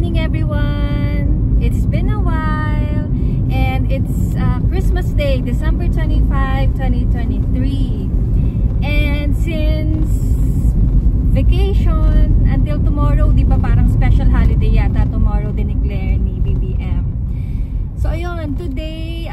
morning everyone! It's been a while and it's Christmas Day, December 25, 2023. And since vacation until tomorrow, di ba parang special holiday yata tomorrow dineclare ni BBM. So ayun, today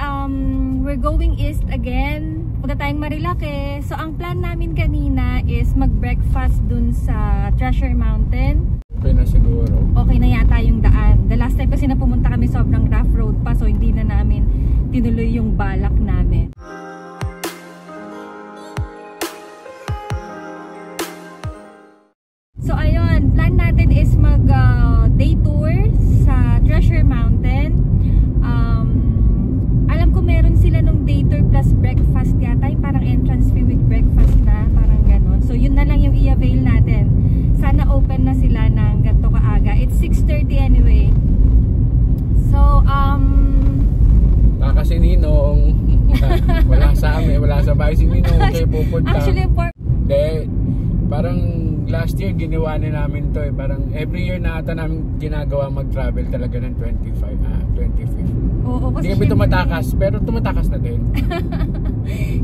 we're going east again. Punta tayong Marilake. So ang plan namin kanina is mag-breakfast dun sa Treasure Mountain. Okay na siguro. Okay na yata yung daan. The last time kasi na pumunta kami sobrang rough road pa, so hindi na namin tinuloy yung balak namin. So ayun, plan natin is mag day tour sa Treasure Mountain. Alam ko meron sila nung day tour plus breakfast yata, yung parang entrance fee with breakfast na, parang ganon. So yun na lang yung i-avail natin. Sana open na sila ng ganito kaaga. It's 6:30 anyway. So, kasi Ninong, wala sa amin, wala sa bahay si Ninong, kaya pupunta. Actually, parang last year ginawa na namin to eh. Parang every year na ata namin ginagawa mag-travel talaga ng 25th. Oo, kasi hindi kami tumatakas, pero tumatakas na din.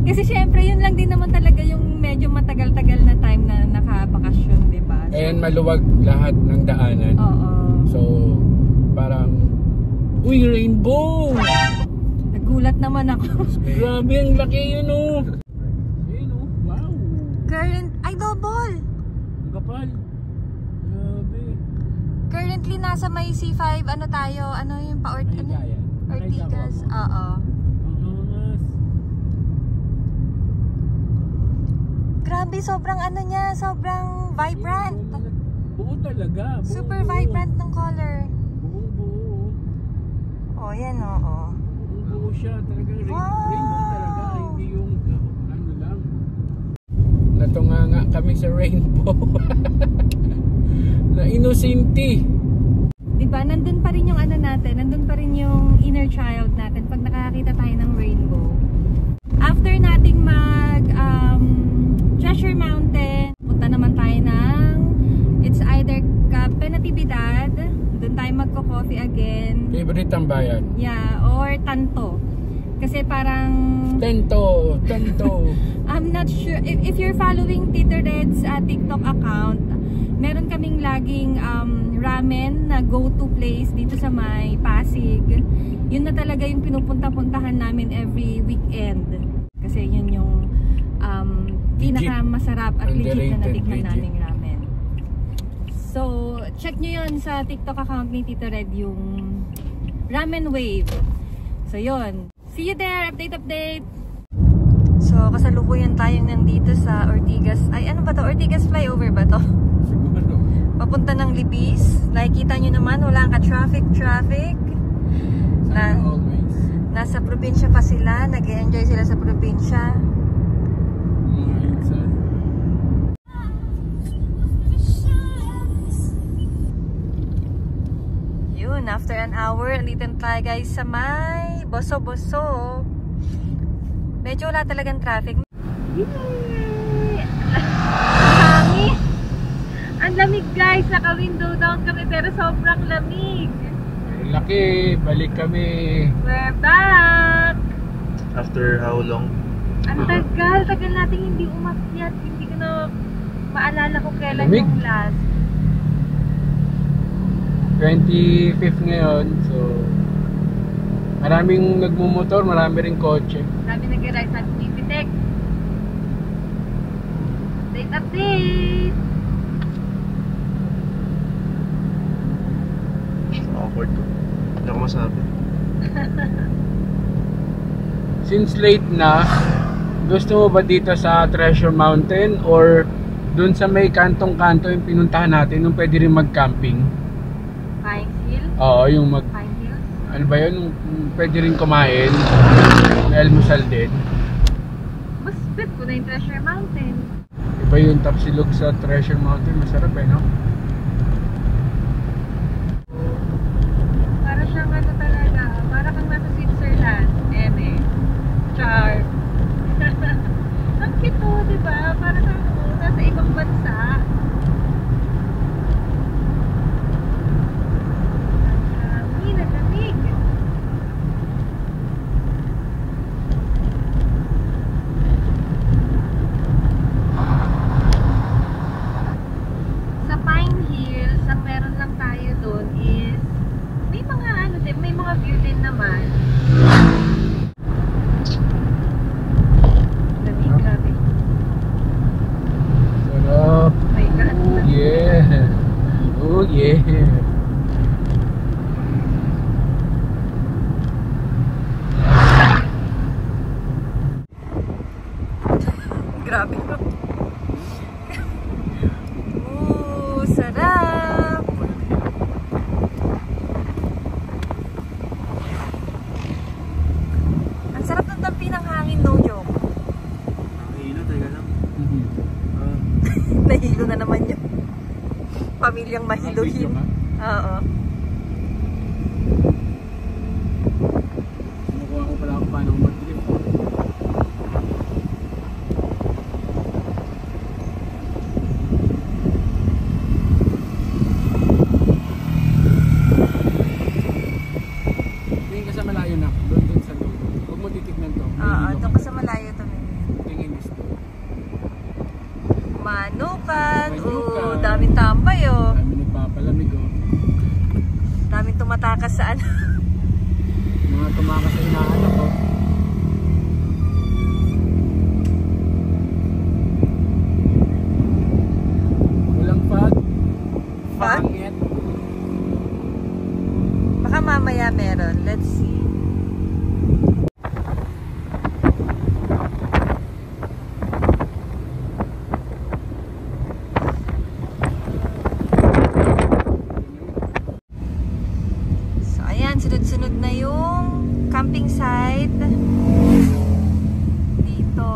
Kasi syempre, yun lang din naman talaga yung medyo matagal-tagal na time na nakabakasyon, diba? So, and maluwag lahat ng daanan. Oo. So, parang, uy, rainbow! Nagulat naman ako. Grabe, ang laki yun oh! Ayun oh, wow! Current, ay double! Ang kapal! Grabe! Currently, nasa may C5, ano tayo? Ano yung Ortigas? Oo. Grabe, sobrang ano niya, sobrang vibrant. Buo talaga. Super vibrant ng color. Buo. Oh, yan oo. Buo siya, talagang rainbow talaga, hindi yung ano lang. Natunganga kami sa rainbow. Na inosente. Diba, nandun pa rin yung ano natin, nandun pa rin yung inner child natin pag nakakita tayo ng rainbow. After nating mag Treasure Mountain, punta naman tayo ng, it's either Penatividad, doon tayo magko-coffee again. Favorite tambayan? Yeah, or Tanto. Kasi parang Tanto. I'm not sure, if you're following Tito Red's TikTok account, meron kaming laging ramen na go-to place dito sa may Pasig. Yun na talaga yung pinupunta-puntahan namin every weekend. Kasi yun yung pinaka-masarap at legit na natikman naming ramen. So, check nyo yun sa TikTok account ni Tito Red, yung Ramen Wave. So, yun. See you there! Update! So, kasalukuyan tayong nandito sa Ortigas. Ay, ano ba to? Ortigas flyover ba to? Papunta ng Libis. Nakikita nyo naman, wala ka traffic. Nasa probinsya pa sila. Nag-enjoy sila sa probinsya. Yun, after an hour, andito tayo guys sa may Boso. Medyo wala talagang traffic. Hangin! Ang lamig guys, naka-window down kami pero sobrang lamig. Laki, balik kami. We're back! After how long? Ang tagal natin hindi umakyat. Hindi ko na maalala kung kailan lamig. Yung last. 25th ngayon, so maraming nagmumotor, marami ring kotse. Marami nag-ride sa Pipitek. Update! Awkward ko. Hindi ako masabi. Since late na, gusto mo ba dito sa Treasure Mountain or dun sa may kantong-kanto yung pinuntahan natin nung pwede rin mag-camping? Pine Hill? Oo, yung Pine Hill? ano ba yun? Pwede rin kumain. May almusal din. Mas bet ko na yung Treasure Mountain. Iba yung tapsilog sa Treasure Mountain. Masarap eh, no? Para siyang ano talaga, para kang nasa Switzerland. Char. Ang cute to, diba? Para kang nasa ibang bansa. pamilyang mahiluhin. Oo. Nakuha ko pala ako paano mag-trip. Tingin ka sa malayo na. Doon sa dulo. Huwag mo titignan to. Oo, doon ka sa malayo to. Tingin is to. Manukan. Oo, daming tambay oh. Dami nagpapalamig oh. Daming tumatakas sa ano. Mga tumakas sa inaanak oh. Walang pad. Pad? Pangit. Baka mamaya meron. Let's see. So ayan, sunod-sunod na yung camping site dito.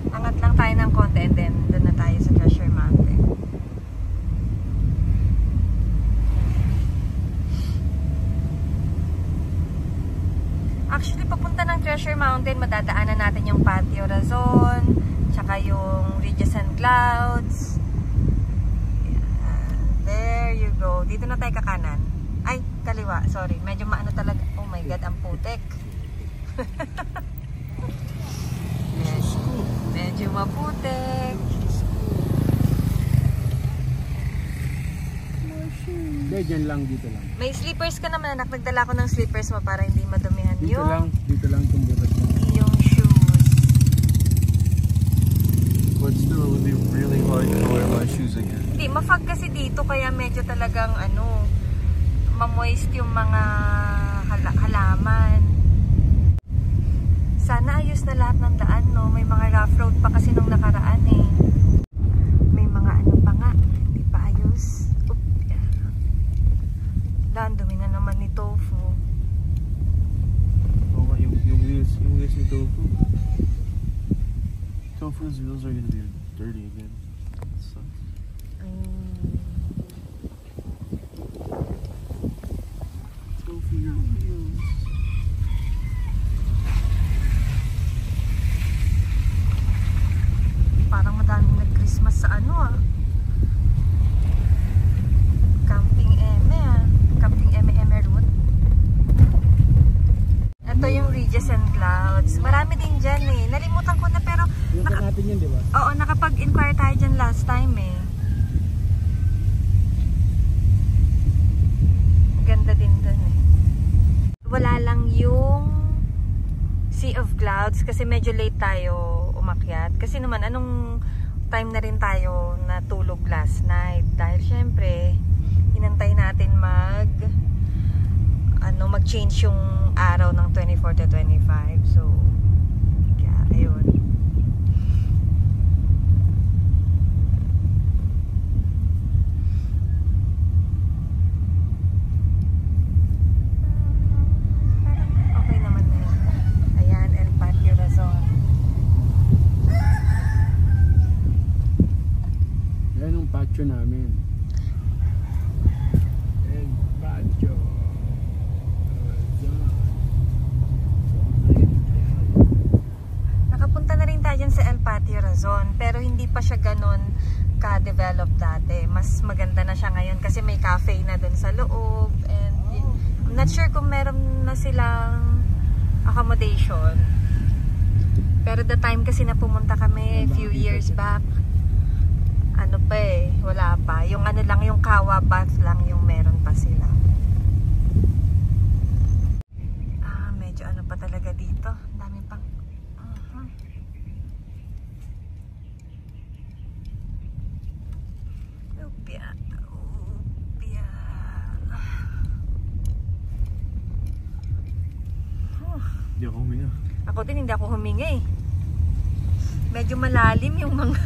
Angat lang tayo ng konti and then doon na tayo sa Treasure Mountain. Actually, papunta ng Treasure Mountain, madadaanan natin yung Patio Razon, tsaka yung Ridges and Clouds. There you go. Dito na tayo kakanan. Ay, kaliwa. Sorry. Medyo maano talaga. Oh my God, ang putek. Medyo maputek. Hindi, dyan lang, dito lang. May slippers ka naman, anak. Nagdala ko ng slippers mo para hindi madumihan Dito lang itong butas mo. yung shoes. But still, it would be really hard to wear my shoes again. Hindi, mafag kasi dito kaya medyo talagang ano, mamoist yung mga halaman. Sana ayos na lahat ng daan, no? May mga rough road pa kasi nung nakaraan eh. May mga ano pa nga, hindi pa ayos. Dumi na naman ni Tofu. Oh, yung wheels ni Tofu. Tofu's wheels are gonna be dirty again. That sucks. Tofu, your wheels. Parang madaming nag-Christmas sa ano ah. Camping Eme ah. Camping Eme route. Ito yung Ridges and Clouds. Marami din dyan eh. Nalimutan ko na pero Natin yun, di ba? oo, nakapag-inquire tayo dyan last time eh. Ganda din dun eh. Wala lang yung Sea of Clouds kasi medyo late tayo umakyat. Kasi naman anong time na rin tayo natulog last night. Dahil syempre, inantay natin mag-change yung araw ng 24 to 25. So, kaya, ayun. Okay naman na yun. Ayan, El Patio Razon. Yan yung patio namin. El Patio. Nakapunta na rin tayo dyan sa El Patio Razon, pero hindi pa siya ganun ka-develop dati. Mas maganda na siya ngayon kasi may cafe na dun sa loob and I'm not sure kung meron na silang accommodation. Pero the time kasi na pumunta kami a few years back, ano pa eh, wala pa. Yung ano lang, yung Kawa Bath lang yung meron pa sila. Medyo ano pa talaga dito. Dami pang Upya. Hindi ako huminga. Ako din, hindi ako huminga eh. Medyo malalim yung mga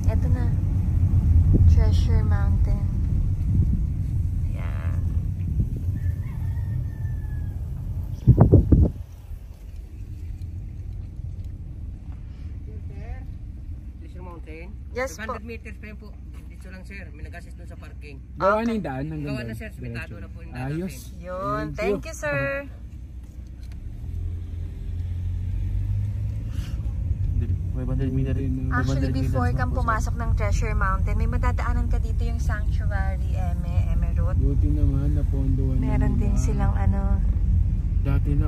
eto na, Treasure Mountain. Ayan. Mountain. Yes po. 500 meters pa yun po. Dito lang sir, may nag-assist doon sa parking. Gawa na yung daan? Gawa na sir, simentado na po yung daan Ayos. natin. Yun. Thank you, sir. Actually, before kang pumasok ng Treasure Mountain, may madadaanan ka dito yung Sanctuary Eme Road. Buti naman, napondoan. Meron din silang ano. Dati na,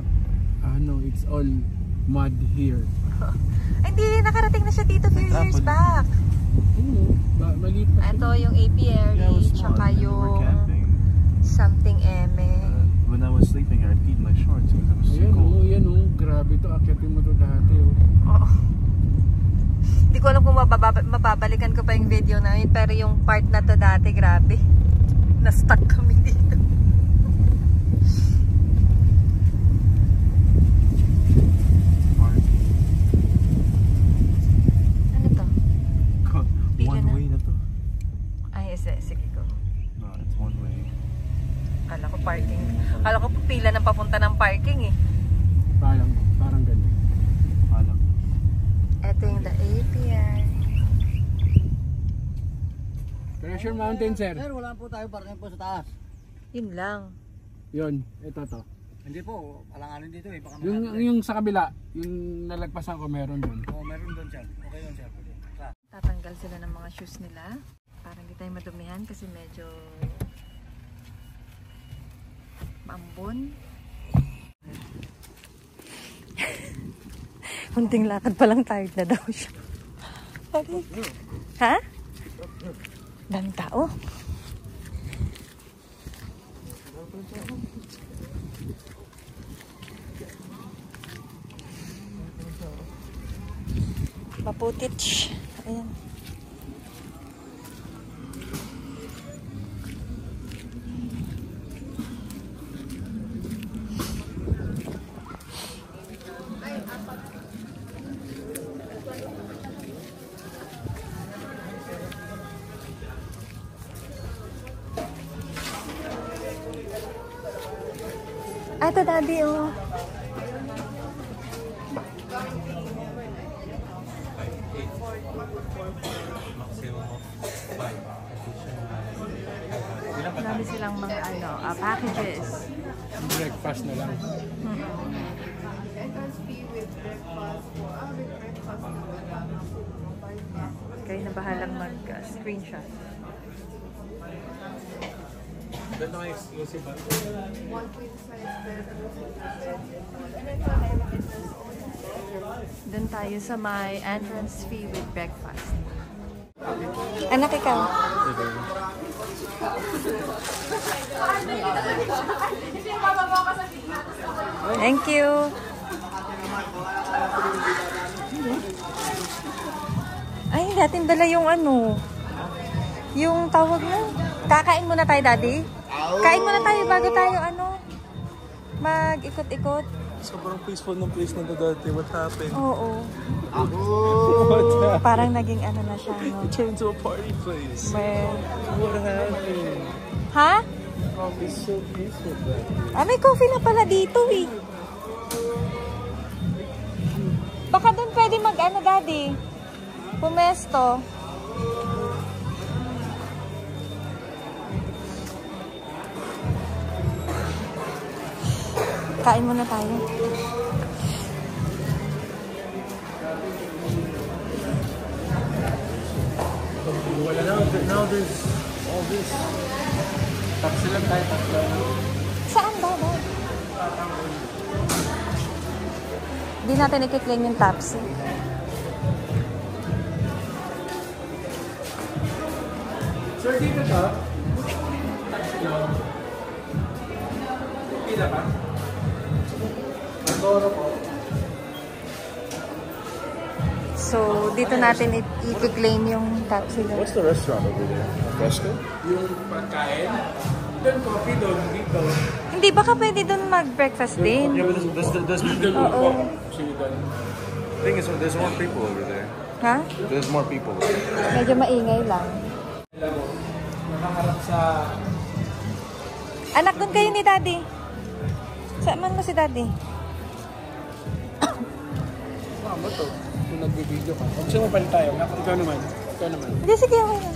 it's all mud here. Hindi, nakarating na siya dito few years back. Maliit pa. Ito yung apiary, tsaka yung something Eme. When I was sleeping, I peed my shorts because I was so cold. Yan grabe to. Akyatin mo to dati. Oo. Hindi ko alam kung mababalikan ko pa yung video na yun, pero yung part na to dati, grabe. Na-stuck kami dito. Ano to? Pila One na? way na to. Ay, sige ko. No, it's one way. Kala ko parking. Kala ko pila ng papunta ng parking eh. Parang ganun. Palang. Ito yung the apiary. Treasure Mountain, sir. Sir, wala po tayo parking po sa taas. Yun lang. Yun, ito to. Hindi po, alanganin dito eh. Baka Yung sa kabila, yung nalagpasan ko meron doon. Oo, meron doon siya. Okay yun siya. Tatanggal sila ng mga shoes nila. Para hindi tayo madumihan kasi medyo maambon. Kunting lakad pa lang, tired na daw siya. Ha? Dami tao. Maputit. Ayan. Ah, ito daddy, oh. Marami silang mga packages. Breakfast na lang. Kayo na bahalang mag-screenshot. Ito ang exclusive ba? Doon tayo sa may entrance fee with breakfast. Anak, ikaw? Thank you. Ay, natin dala yung ano. Yung tawag mo. Kakain muna tayo, daddy. Kain muna tayo bago tayo mag-ikot-ikot. Sobrang peaceful ng place na to dati. What happened? Oo. Parang naging na siya, no? It turned to a party place. Well, What happened? ha? Oh, it's so peaceful back here. Ah, may coffee na pala dito eh. Baka doon pwede daddy. Pumesto. Kain muna tayo. Now there's all this. Taxi lang tayo, tatlo. Saan ba? Hindi natin i-claim yung taxi. Sir, dito to. Taxi lang. Pila ba? Andoro po. So, dito natin i-claim yung taxi. What's the restaurant over there? Fresco? Yung pagkain. Doon, coffee doon, dito. Hindi, baka pwede doon mag-breakfast din. Yeah, but there's Oo. the thing is, there's more people over there. Ha? There's more people. Medyo maingay lang. Alam mo, nakaharap sa... Anak, doon kayo ni daddy. Saan man mo si daddy? Mama to. kung nag-video ka. Huwag sumabali tayo. Ikaw naman. Ikaw naman. Hindi, sige, okay lang.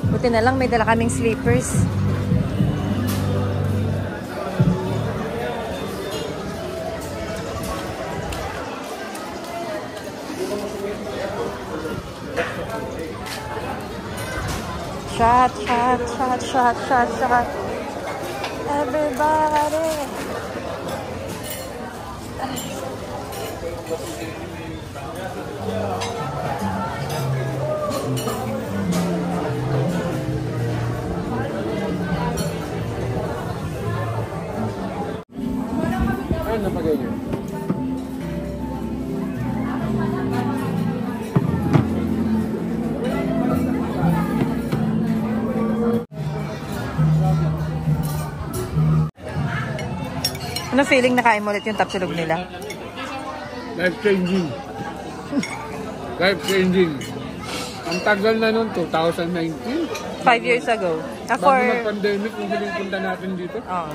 Buti na lang may dala kaming sleepers. Shot, shot, shot, shot, shot, shot. Everybody. Ano na pag-ganyan? Ano feeling nakain mo ulit yung tapsilog nila? Life-changing. Life-changing. Ang tagal na nun, 2019. 5 years ago. Bago mag-pandemic, yung huling punta natin dito. Oh.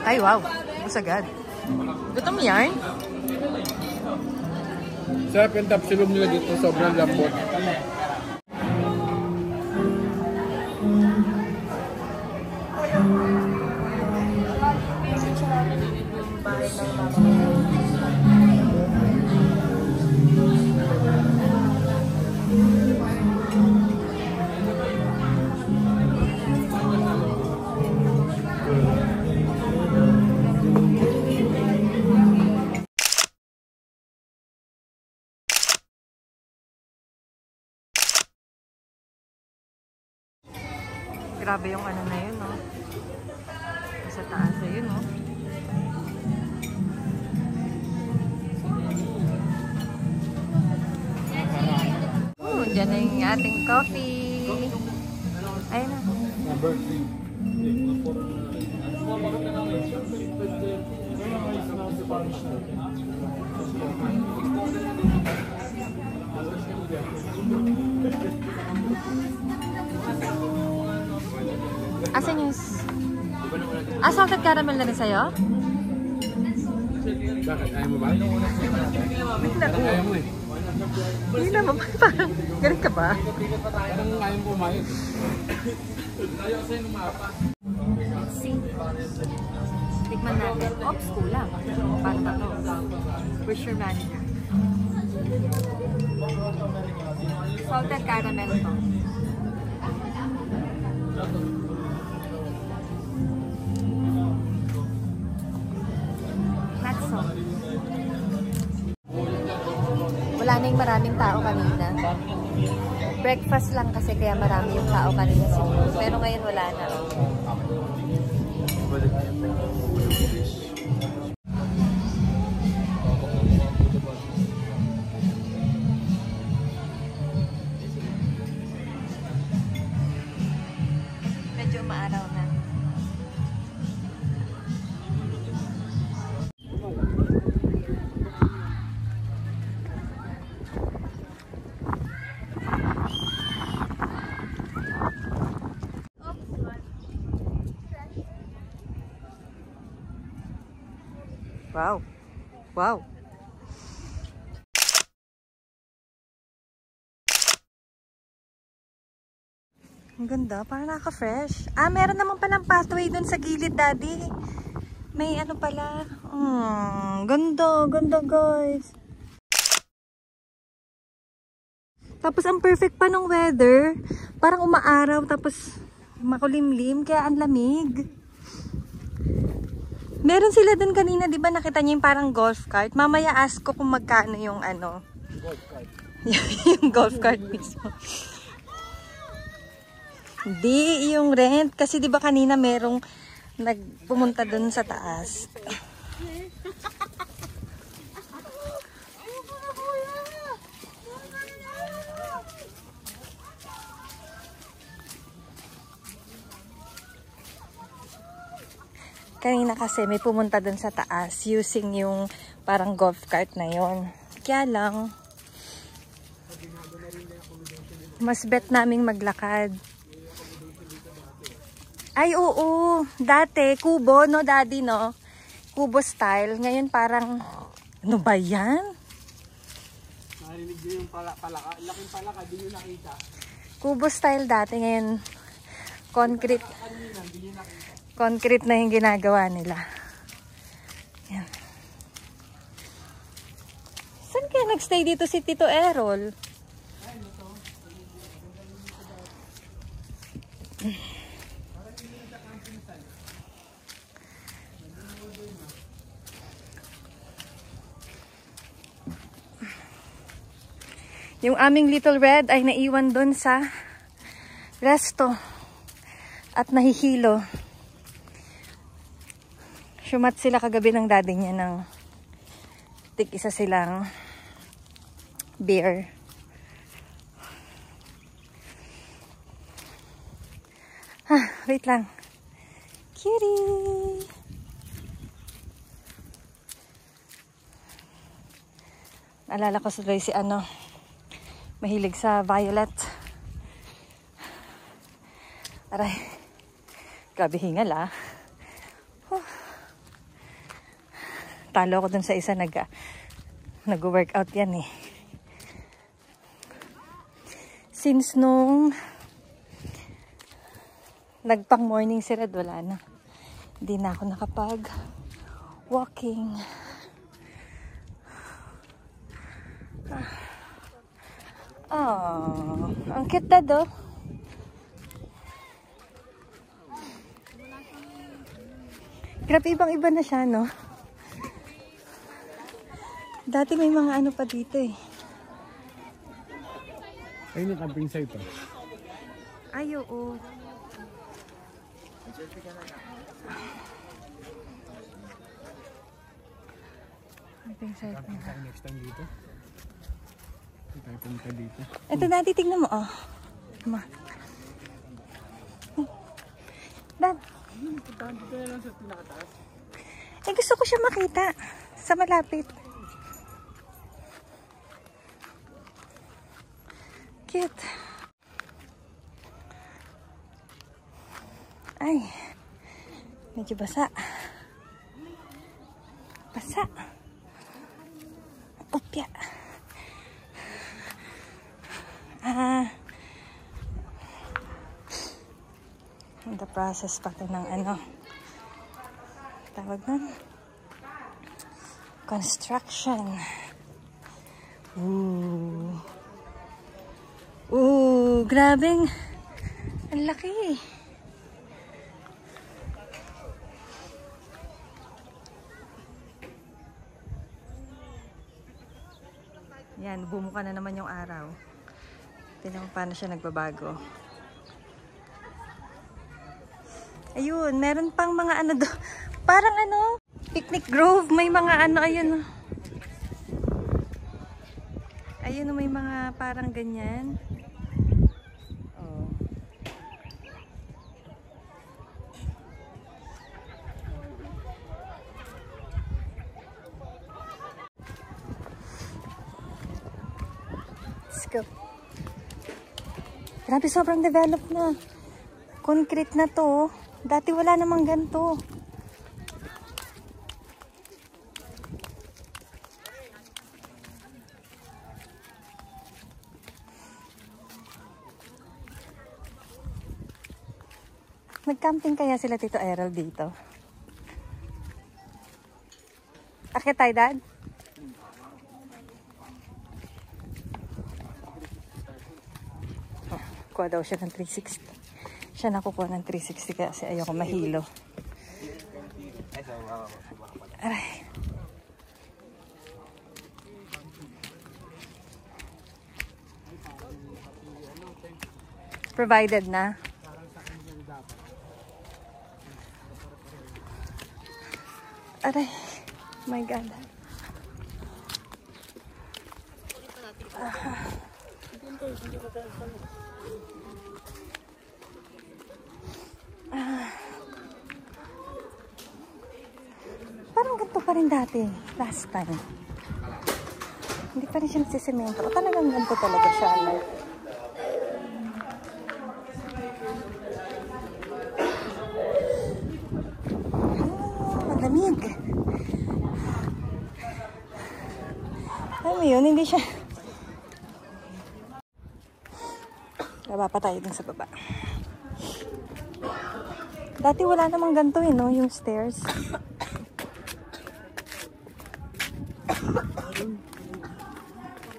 Ay, wow. Busagad. Gutom yan? Sarap yung tapsilog nila dito, sobrang lambot. Grabe yung ano na yun, no? Sa taas na yun, no? Dyan na yung ating coffee. Ayun na. Number 3. Asan yung... salted caramel na rin sa'yo? Bakit? Ayaw mo ba? Ayaw mo eh. Hindi naman. Parang galing ka ba? Parang ayaw mo umayos. Tikman natin. Oops, kulang. Paano ba to? Where's your manager? Salted caramel to. Not salt. Wala na yung maraming tao kanina. Breakfast lang kasi kaya marami yung tao kanina siguro. Pero ngayon wala na. Medyo maaraw na. Wow. Wow. Ang ganda. Parang naka-fresh. Ah, meron naman palang pathway dun sa gilid, Daddy. May ano pala. Ganda. Ganda, guys. Tapos, ang perfect pa ng weather. Parang umaaraw. Tapos, makulimlim. Kaya ang lamig. Meron sila dun kanina, di ba nakita niyo yung parang golf cart? Mamaya ask ko kung magkano yung ano. Golf cart. Yung golf cart mismo. Hindi, yung rent. Kasi di ba kanina merong nagpumunta dun sa taas. Kanina kasi may pumunta dun sa taas using yung parang golf cart na yon. Kaya lang Mas bet naming maglakad. Ay, oo. Dati, kubo, no, daddy, no? Kubo style. Ngayon parang, ano ba yan? Narinig nyo yung palaka. Laking palaka, di nyo nakita. Kubo style dati. Ngayon, concrete. Concrete na yung ginagawa nila. Yan. Saan kaya nagstay dito si Tito Errol? Yung aming Little Red ay naiwan doon sa resto at nahihilo. Shumat sila kagabi ng daddy niya ng tig-isa silang beer. Wait lang. Cutie! Naalala ko tuloy si mahilig sa violet. Aray. Grabe hingal Talo ko dun sa isa nag-workout yan eh. Since nung nagpang morning si Red, wala na. Hindi na ako nakapag-walking. Oh, ang cute na do. Grabe, ibang-iba na siya, no? Dati may mga ano pa dito eh. Ayun yung camping site Ay, oo. Camping site na. Next time dito. Tayo pumunta dito. Ito dati, tignan mo, Ma. Dad. Dito na lang sa pinakataas. Gusto ko siya makita. Sa malapit. Cute. Ay. Medyo basa. Basa. Opya. In the process pa ito ng tawag nun? Construction. Grabing ang laki. Yan, bumuka na naman yung araw. Tingnan mo paano siya nagbabago. Ayun, meron pang mga parang picnic grove. May mga ayun. Ayun, may mga parang ganyan. Oh. Let's go. Grabe, sobrang developed na. Concrete na to. Dati wala namang ganito. Nag-camping kaya sila Tito Errol dito? Akit tayo, Dad? Kuha daw siya ng 360. Siya nakukuha ng 360 kasi ayoko mahilo. Aray. Provided na. Aray. My God. Parang ganito pa rin dati. Last time. Hindi pa rin siya nagsisemento. O talagang ganito talaga siya. siya. Baba pa tayo dun sa baba. Dati wala namang ganito eh, no? Yung stairs.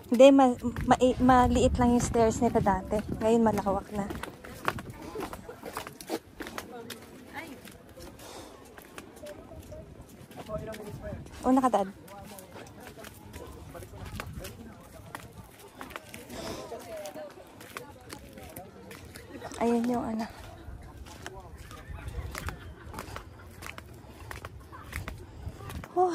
Hindi, maliit lang yung stairs nila dati. Ngayon malawak na. Una ka, Dad. Ayun yung ano. Oh.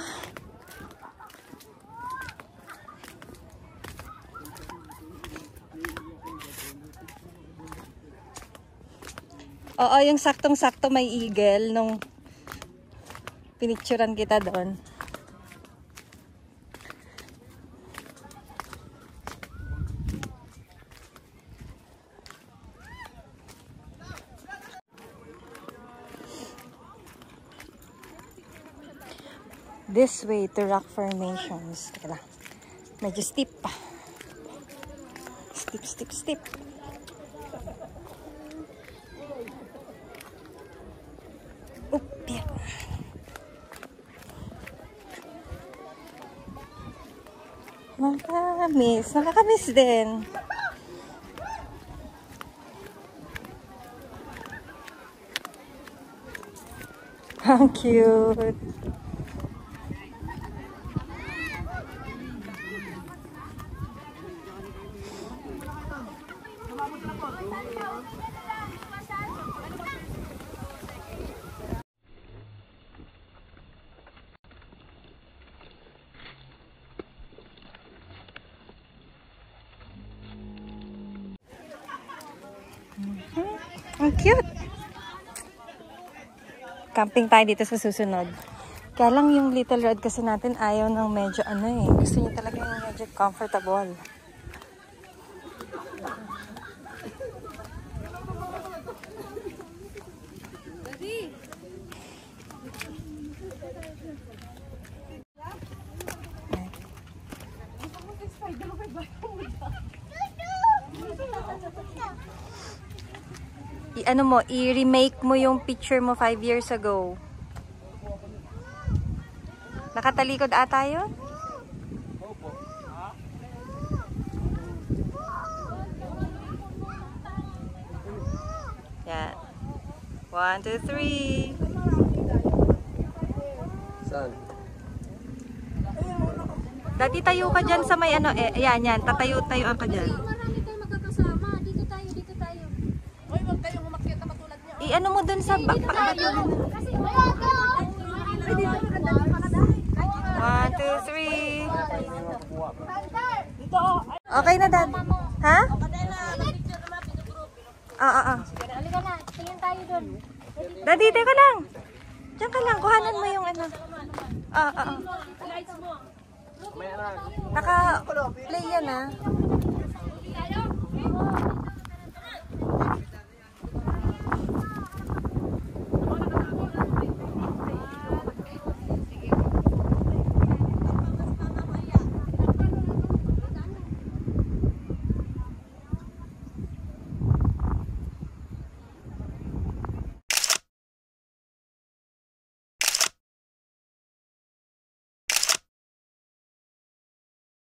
Oo, yung saktong-sakto may eagle nung pinicturean kita doon. This way to rock formations. Teka lang. Medyo steep pa. Steep, steep, steep. Oop, yeah. Nakakamiss. Nakakamiss din. How cute. Ang cute. Camping tayo dito sa susunod. Kaya lang yung little road kasi natin ayaw ng medyo ano eh. Gusto niya talaga yung medyo comfortable. Ano mo, i-remake mo yung picture mo 5 years ago. Nakatalikod ata yun? Yan. 1, 2, 3. Saan? Dati tayo ka dyan sa may ano, eh, yan, tatayo ka dyan. Marami tayo magkakasama. Dito tayo. Hoy, wag kayong umakyat na matulad niyo. I-ano mo dun sa Kasi wala ka. 1, 2, 3. Okay na, Dad. Ha? Halika na. Tingin tayo dun. Daddy, teka lang. Diyan ka lang. Kuhanan mo yung ano. Lights mo. Naka-play yan, ha?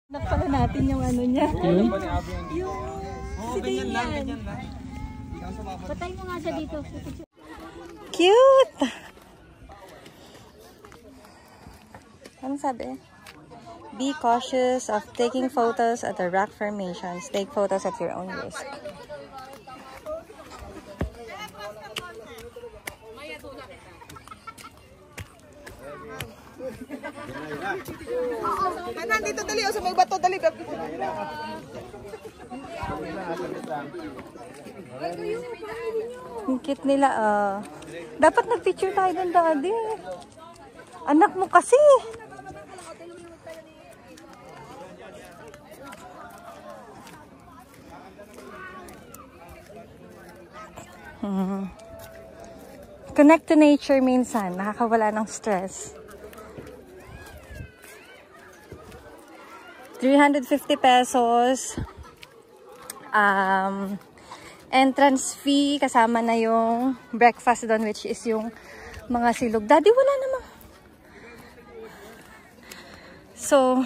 Nakpala natin yung ano niya. Si Damian. Patay mo nga siya dito. Cute! Anong sabi? Be cautious of taking photos at the rock formations. Take photos at your own risk. Nandito dali o sa may bato dali. Ang cute nila, Dapat nag-picture tayo ng Daddy. Anak mo kasi. Connect to nature minsan. Nakakawala ng stress. 3 350 pesos. Entrance fee, kasama na yung breakfast doon, which is yung mga silog. Daddy, wala namang. So,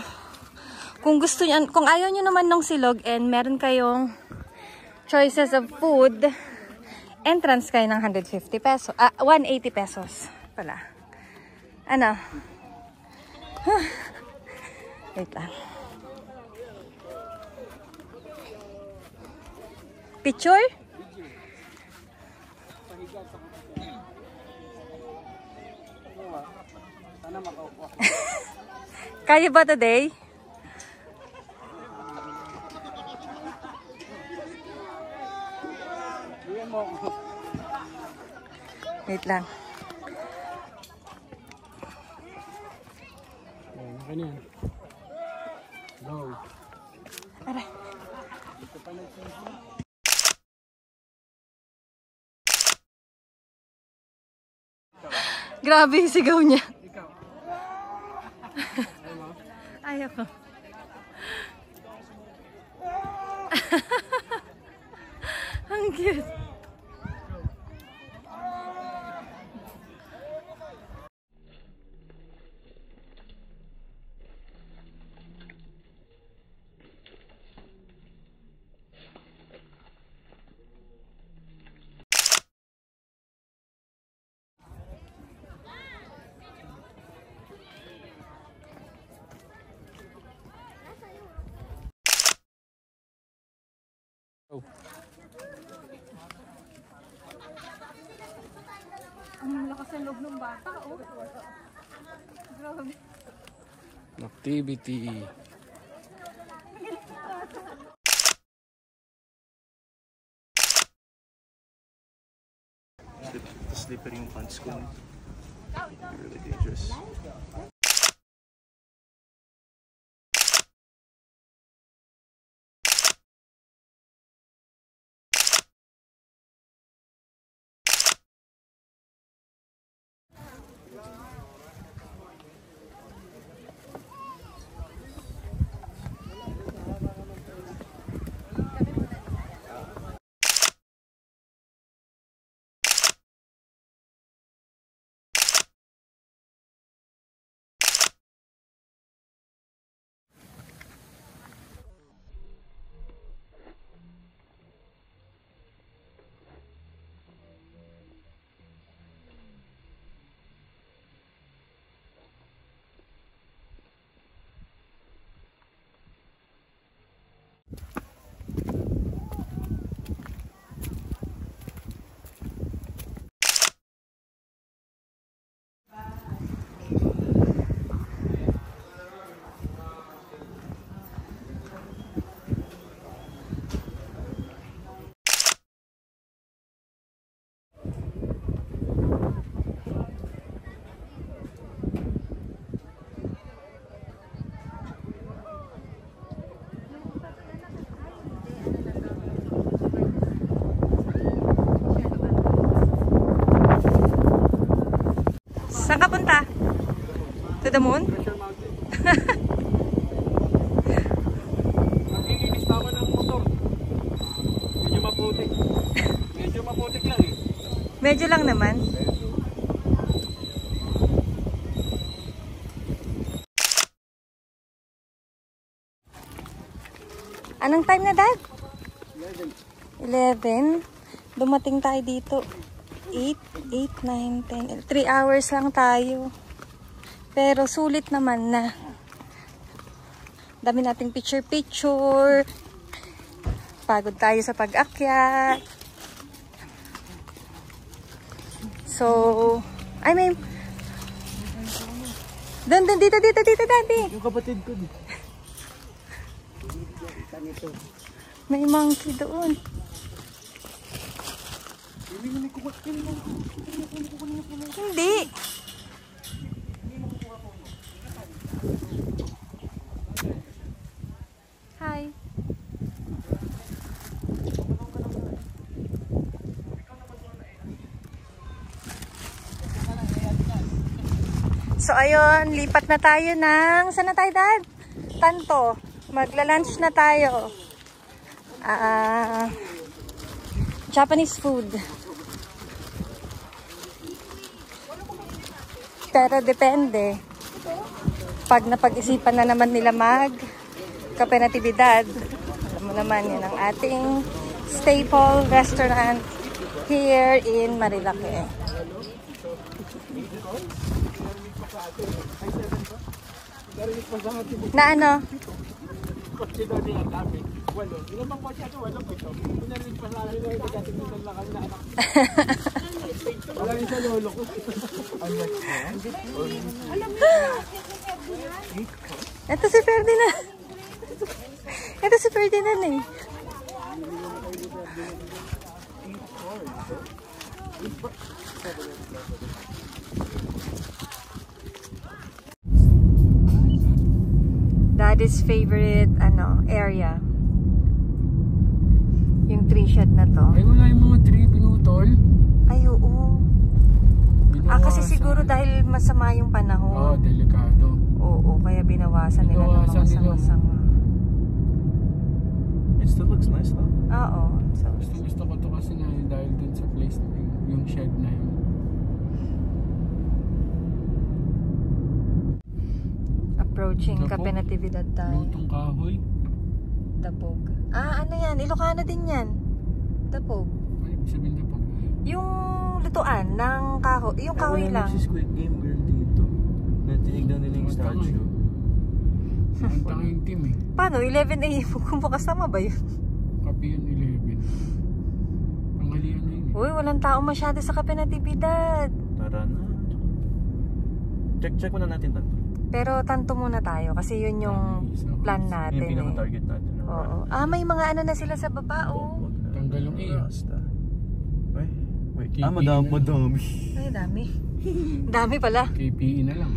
kung gusto niyo, kung ayaw niyo naman ng silog and meron kayong choices of food, entrance kayo ng 150 pesos. 180 pesos pala. Ano? Wait lang. Picture? Kaya ba today? Wait lang. Ganyan. Go. Aray. Grabe yung sigaw niya. Ayaw ko. Ang cute. Ang lakas ng loob ng bata, oh. Grabe. Activity. Slippery yung pants ko. Really dangerous. Saan ka punta? To the moon? Naglilinis pa ako ng motor. Medyo maputik. Medyo maputik lang eh. Medyo lang naman. Anong time na, Dad? 11. Dumating tayo dito. 8, 9, 10, 3 hours lang tayo. Pero sulit naman na. Dami nating picture-picture. Pagod tayo sa pag-akyat. So, I mean, dito, Daddy. Yung kapatid ko. May monkey doon. Hindi. Hi. So ayun, lipat na tayo ng, saan na tayo, Dad? Tanto. Magla-lunch na tayo. Japanese food. Pero depende. Pag napag-isipan na naman nila kape natibidad, alam mo naman yun ang ating staple restaurant here in Marilake. Na ano? Ito si Ferdinand. Ito si Ferdinand eh. Daddy's favorite area. Yung tree shed na to. Ay, wala yung mga tree pinutol. Ay, oo. Kasi siguro dahil masama yung panahon. Oo, delikado. Oo, kaya binawasan nila ng mga sama-sama. It still looks nice though. Oo. So, Gusto ko to kasi na dahil dun sa place na yung shed na yun. approaching Tapog? Kape Natividad tayo. Lutong kahoy. Tapog. Ano yan? Ilocano din yan. Tapog. Ay, ibig sabihin tapog. Yung lutuan ng kahoy. Yung kahoy lang. Si Squid Game girl dito. Natinignan nila yung statue. Ang tanging team eh. Paano? 11 AM kumukas tama ba yun? Kape yun 11. Panghalian na yun eh. Uy, walang tao masyado sa Kape Natividad. Tara na. Check muna natin tanto. Pero tanto muna tayo kasi yun yung plan natin. Yung pinaka-target natin. Oo. May mga ano na sila sa baba, oh. Tanggalong iyo. Wait. KPE madami. Ay, dami. Dami pala. KPE na lang.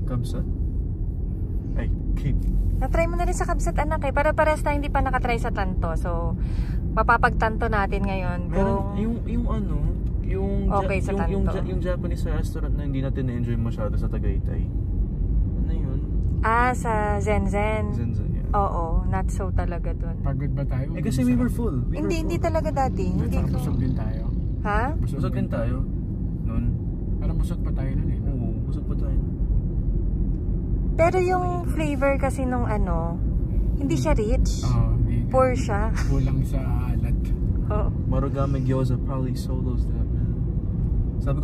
Kabsat? Ay, cake. Na-try mo na rin sa Kabsat, anak eh. Para pares tayo hindi pa nakatry sa Tanto. So, mapapagtanto natin ngayon. Yung okay sa Tanto. Yung Japanese restaurant na hindi natin na-enjoy masyado sa Tagaytay. Ano yun? Sa Zenzen. Zenzen, yeah. Oo, not so talaga dun. Pagod ba tayo? Kasi we were full. Hindi talaga dati. Hindi ko. Busog din tayo. Ha? Busog din tayo. Noon. Parang busog pa tayo nun eh. Oo, busog pa tayo. Pero yung flavor kasi nung hindi siya rich. Hindi. Poor siya. Kulang sa alat. Oo. Marugame gyoza probably solos that, man. Sabi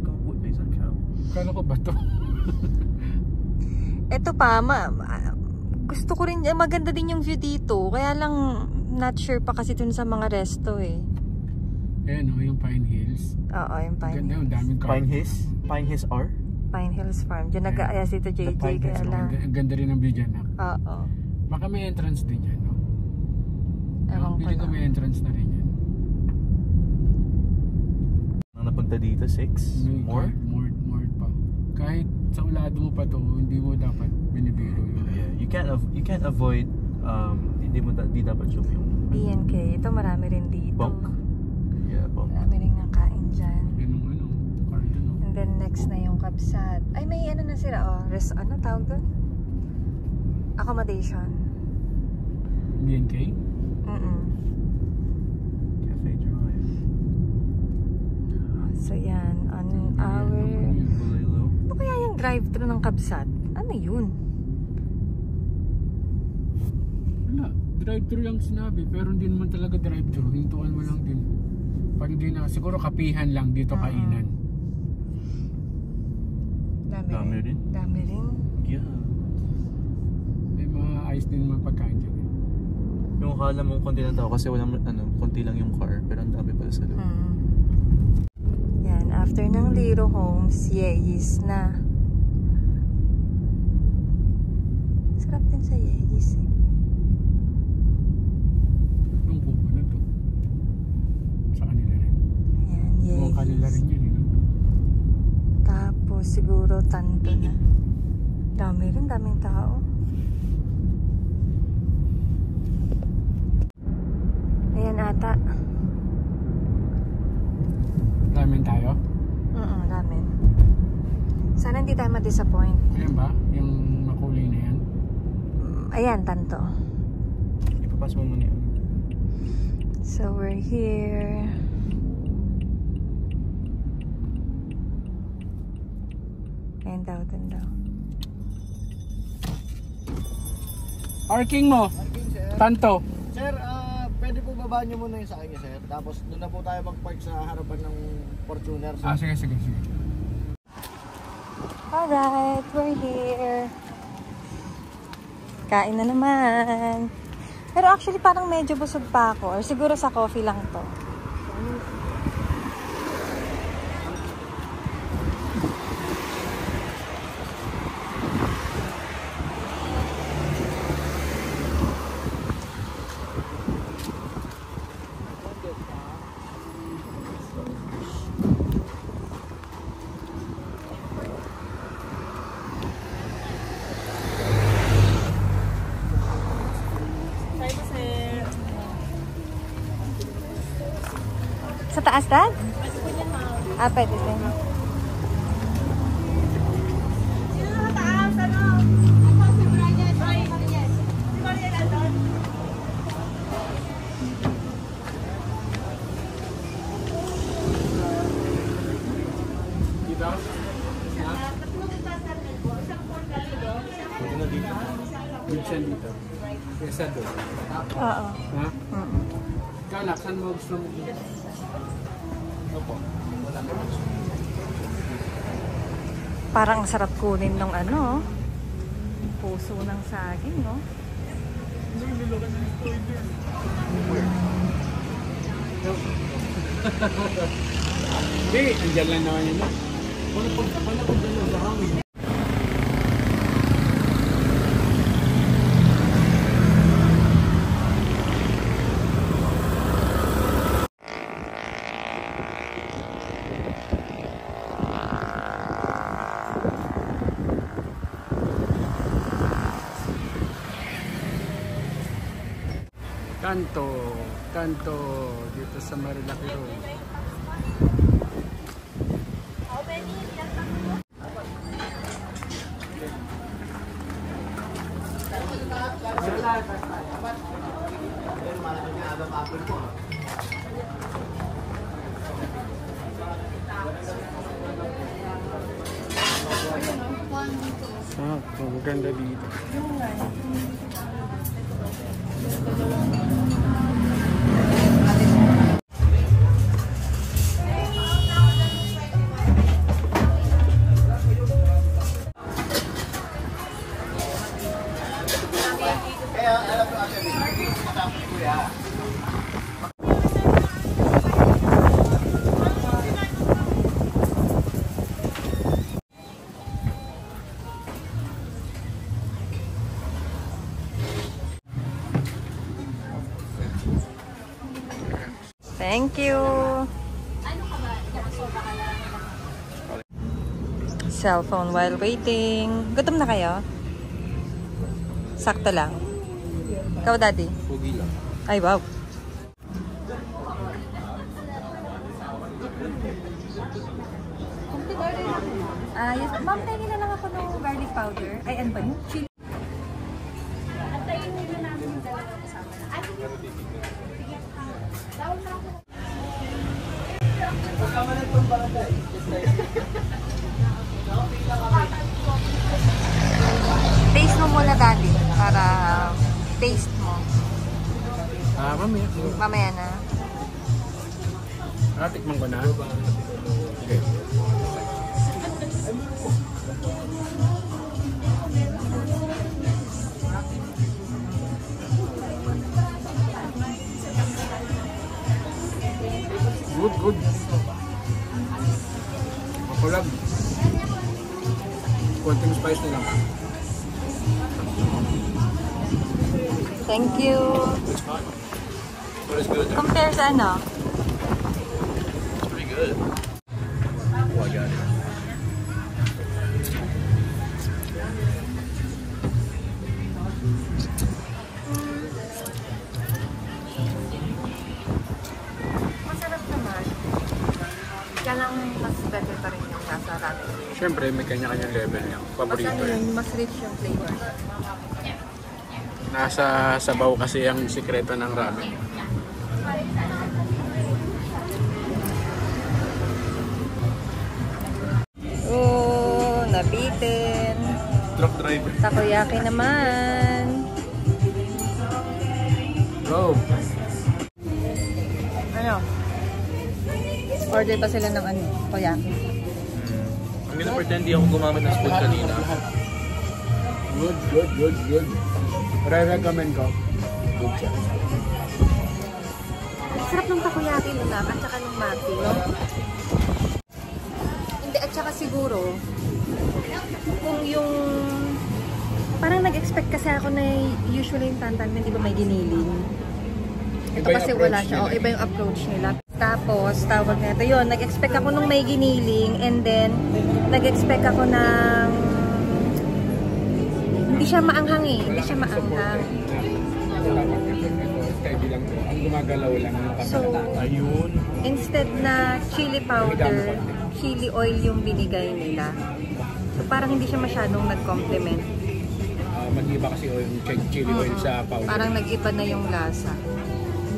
ko, what is that cow? Kala ko ba to? Eto pa, gusto ko rin, maganda din yung view dito. Kaya lang, not sure pa kasi dun sa mga resto eh. Ayan yung Pine Hills. Oo, yung Pine Ganda Hills. yung daming car. Pine Hills R? Pine Hills Farm. Diyan nag-aayas dito JJ, kaya lang. Ang ganda rin ng view dyan. Oo. Baka may entrance din dyan, no? Ewan ko Piling ko na. may entrance na rin yan. Ang napunta dito, 6? More? More pa. Kahit sa ulado mo pa to, hindi mo dapat binibiro yun. Yeah, you can't avoid hindi dapat zoom yung BNK. Ito marami rin dito. bunk. Yeah, bunk. Marami rin nakain dyan. Yan yung car dun, no? And then next na yung Kabsat. Ay, may na sila. Ano tawag doon? Accommodation. BNK? Cafe Drive. So yan, on our... Bulelo. Ano kaya yung drive-thru ng Kabsat? Ano yun? Wala. Drive-thru lang sinabi, pero hindi naman talaga drive-thru. Hintuan mo lang din. Pag hindi na, siguro kapihan lang dito kainan. Dami rin. Dami rin. Yeah. May mga ayos din mga pagkain dyan. Yung akala mo konti lang tao kasi walang konti lang yung car, pero ang dami pala sa loob. Yan, after ng Liro Homes, Yeis na. Sarap din sa Yeis eh. Yung kubo na to. Sa kanila rin. Ayan, Yeis. Yung kanila rin yun. Tapos siguro Tanto na. Daming tao. Ayan ata. Ramen tayo? Ramen. Sana hindi tayo ma-disappoint. Ayan ba? Yung makulay na yan? Ayan, Tanto. Ipapas mo muna yun. So we're here. Ayan daw, dun daw. Parking mo. Tanto. Sir, pwede po babaan nyo muna yung sakay niya, sir. Tapos doon na po tayo mag-park sa harapan ng Fortuner. Sige. Alright, we're here. Kain na naman. Pero actually parang medyo busog pa ako. Or siguro sa coffee lang to. Sa taas, Dad? Pwede din. Minsan dito. Kesa doon. Oo. Ha? Ikaw na, saan mo gusto mo dito? Opo. Parang sarap kunin ng ano, puso ng saging, no? Hindi, andyan lang naman yun. Paano pag dalawa sa hangin? Kanto dito sa Marilaki Road. Maganda dito. Thank you. Cellphone while waiting. Gutom na kayo? Sakto lang. Ikaw, Daddy? Pogi lang. Ay, wow. Yes. Ma'am, tingin na lang ako ng garlic powder. Ay, ano ba yun? Chili. Antayin nila namin yung dalawa kasama na. Ay, sige. Tawag na ako. Kasama na itong barangay. Taste mo muna, Daddy. Para taste mo. Mamaya. Mamaya na. Tikman ko na. Okay. Good. Makulag. Konting spice na lang. Thank you. But it's good. Compare sa ano? It's pretty good. Oh, I got it. Masarap naman. Kaya lang mas better pa rin yung nasa ramen. Siyempre, may kanya-kanyang level niya. Mas Paborito ano yan. yun, mas rich yung flavor. Nasa sabaw kasi ang sikreto ng ramen. Oh, nabitin. Truck driver. Takoyaki naman. Go! Ano? Order pa sila ng ano, takoyaki. I'm gonna pretend di ako gumamit ng spoon kanina. Good. Re-recommend ko. Good siya. Sarap ng takoyaki nila at saka ng mati, no? Hindi, at saka siguro, kung yung... Parang nag-expect kasi ako na usually yung tantan, hindi ba may giniling? Ito Iba kasi yung wala approach siya. nila. O, iba yung approach nila. Tapos, tawag na ito. Yun, nag-expect ako nung may giniling and then, nag-expect ako ng... Hindi siya maanghang eh. Hindi siya maanghang. Steady lang to. Ang gumagalaw lang yung So, Ayun. instead na chili powder, chili oil yung binigay nila. So, parang hindi siya masyadong nag-complement. Mag-iba kasi yung chili oil sa powder. Parang nag-iba na yung lasa.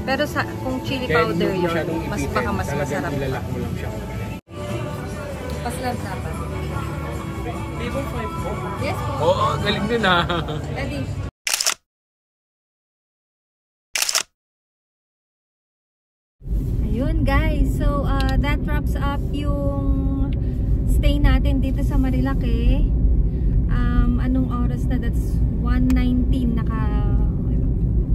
Pero sa kung chili Kaya powder hindi mo yun, masyadong mas ipitin. baka mas Talagang masarap. ilalak mo lang siya. Paslab dapat. Table 5 po. Yes po. Oo, galing din ha. Ready. Ayun guys, so that wraps up yung stay natin dito sa Marilake. Anong oras na? That's 1:19.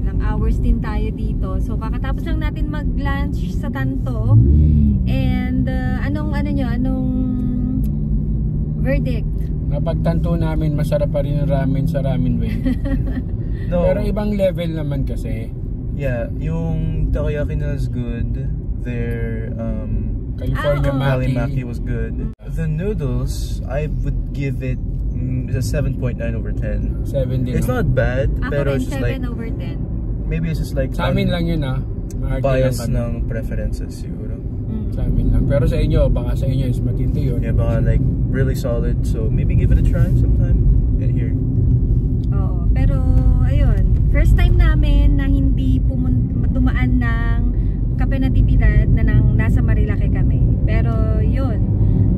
Ilang hours din tayo dito. So kakatapos lang natin mag-lunch sa Tanto. And anong verdict? Napagtanto namin masarap pa rin ang ramen sa Ramen Way. No. Pero ibang level naman kasi. Yeah, yung takoyaki nila is good. Their California Mali Maki. Maki was good. The noodles, I would give it a 7.9 over 10. 7 din. It's not bad, Ako pero rin it's just 7 like, over 10. maybe it's just like Sa amin lang yun ha. bias ng preferences siguro. Sa amin lang. Pero sa inyo, baka sa inyo is matindi yun. Yeah, baka like really solid. So maybe give it a try sometime in here. Oo. Pero, ayun. First time namin na hindi dumaan ng Kape Natividad na nasa Marilake kami. Pero, yun.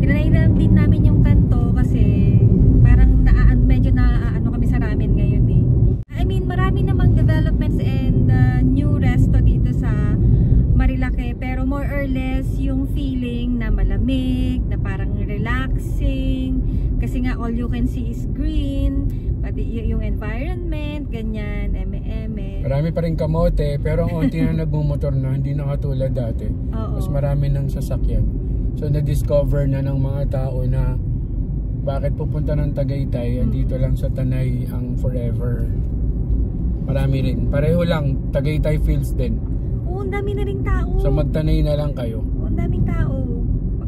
Tinanay lang din namin yung Tanto kasi parang medyo naaano kami sa ramen ngayon eh. I mean, marami namang developments and new resto dito sa Marilake, pero more or less yung feeling na malamig, na parang relaxing, kasi nga all you can see is green, pati yung environment, ganyan, eme-eme. Marami pa rin kamote, pero ang unti na nagmumotor na, hindi na katulad dati. Oo. Mas marami ng sasakyan. So na-discover na ng mga tao na bakit pupunta ng Tagaytay, andito lang sa Tanay ang forever. Marami rin. Pareho lang, Tagaytay feels din. Oo, ang dami na ring tao. So magtanay na lang kayo. Oo, ang daming tao.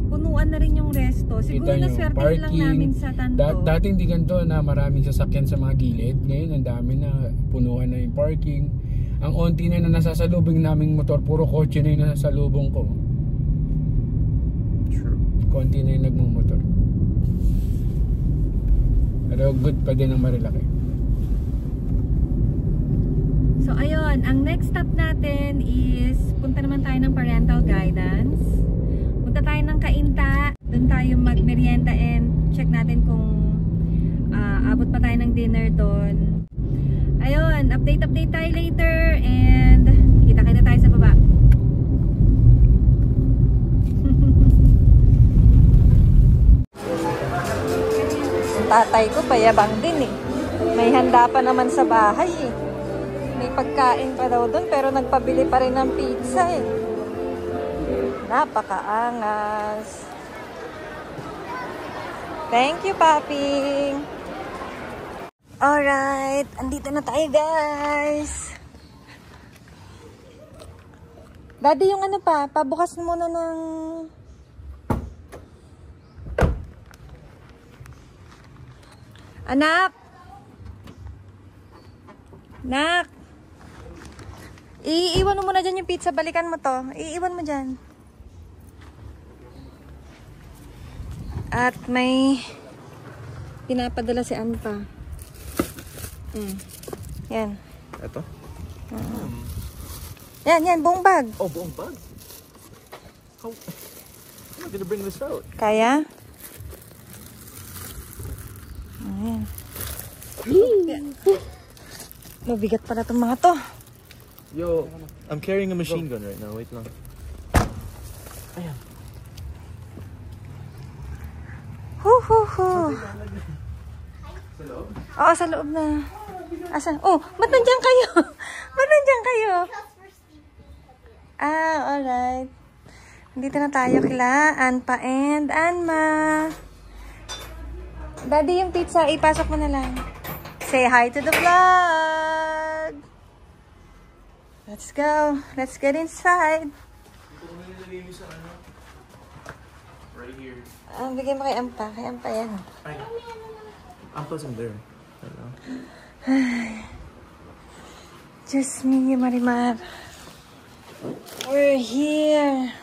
Punuan na rin yung resto. Siguro Kita nyo, naswerte lang namin sa Tanto. Dati hindi ganito na maraming sasakyan sa mga gilid. Ngayon ang dami na, punuan na yung parking. Ang onti na nasasalubong naming motor, puro kotse na yung nasasalubong ko. True. Konti na yung nagmumotor. Pero good pa din ang Marilake. So ayun, ang next stop natin is punta naman tayo ng parental guidance. Punta tayo ng Cainta. Doon tayo magmerienda and check natin kung abot pa tayo ng dinner doon. Ayun, update tayo later and kita-kita tayo sa baba. Tatay ko payabang din eh. May handa pa naman sa bahay eh. May pagkain pa daw doon pero nagpabili pa rin ng pizza eh. Napakaangas. Thank you, Papi. Alright, andito na tayo guys. Daddy, yung ano pa, pabukas muna ng... Anak! Nak! Iiwan mo muna dyan yung pizza. Balikan mo to. Iiwan mo dyan. At may pinapadala si Anpa. Yan. Ito? Yan, buong bag. Oh, buong bag? How am I gonna bring this out? Kaya? Ayan. Mabigat pala itong mga to. Yo, I'm carrying a machine gun right now. Wait lang. Ayan. Sa loob? Oo, sa loob na. Asan? Oh, ba't nandiyan kayo? Ba't nandiyan kayo? Alright. Dito na tayo kila Anpa and Anma. Daddy, yung pizza, ipasok mo na lang. Say hi to the vlog! Let's go. Let's get inside. Right here. Bigay mo kay Ampa. Kay Ampa yan. I'm in there. Right now. Just me, Marimar. We're here.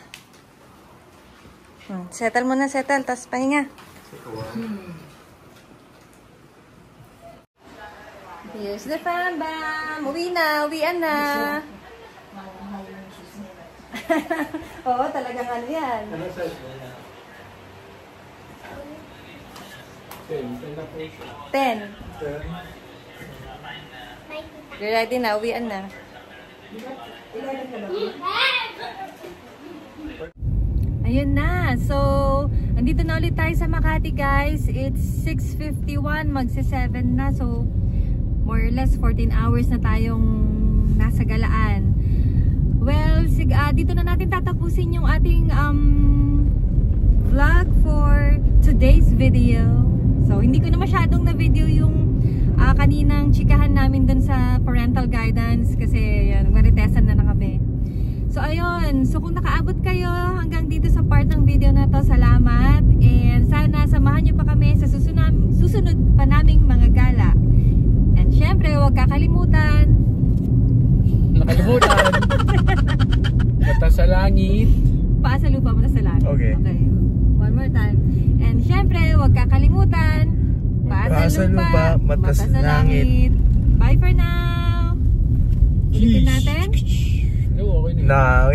Settle mo na, settle. Tapos pahinga. Here's the fan bam. Uwian na. Oo, talagang ano yan. 10. You're ready na, uwian na. Ayun na. So, andito na ulit tayo sa Makati, guys. It's 6:51, magse-7 na. So, more or less 14 hours na tayong nasa Galaan. Well, dito na natin tatapusin yung ating vlog for today's video. So, hindi ko na masyadong na-video yung kaninang chikahan namin dun sa parental guidance kasi yan, maritesan na kami. So, ayun. So, kung nakaabot kayo hanggang dito sa part ng video na to, salamat. And sana samahan nyo pa kami sa susunod pa naming mga gala. And syempre, huwag kakalimutan. Nakalimutan. Mata sa langit. Paa sa lupa, mata sa langit. Okay. One more time. And syempre, huwag kakalimutan. Paa sa lupa, mata sa langit. Bye for now. Ulitin natin. No, okay na. Nah.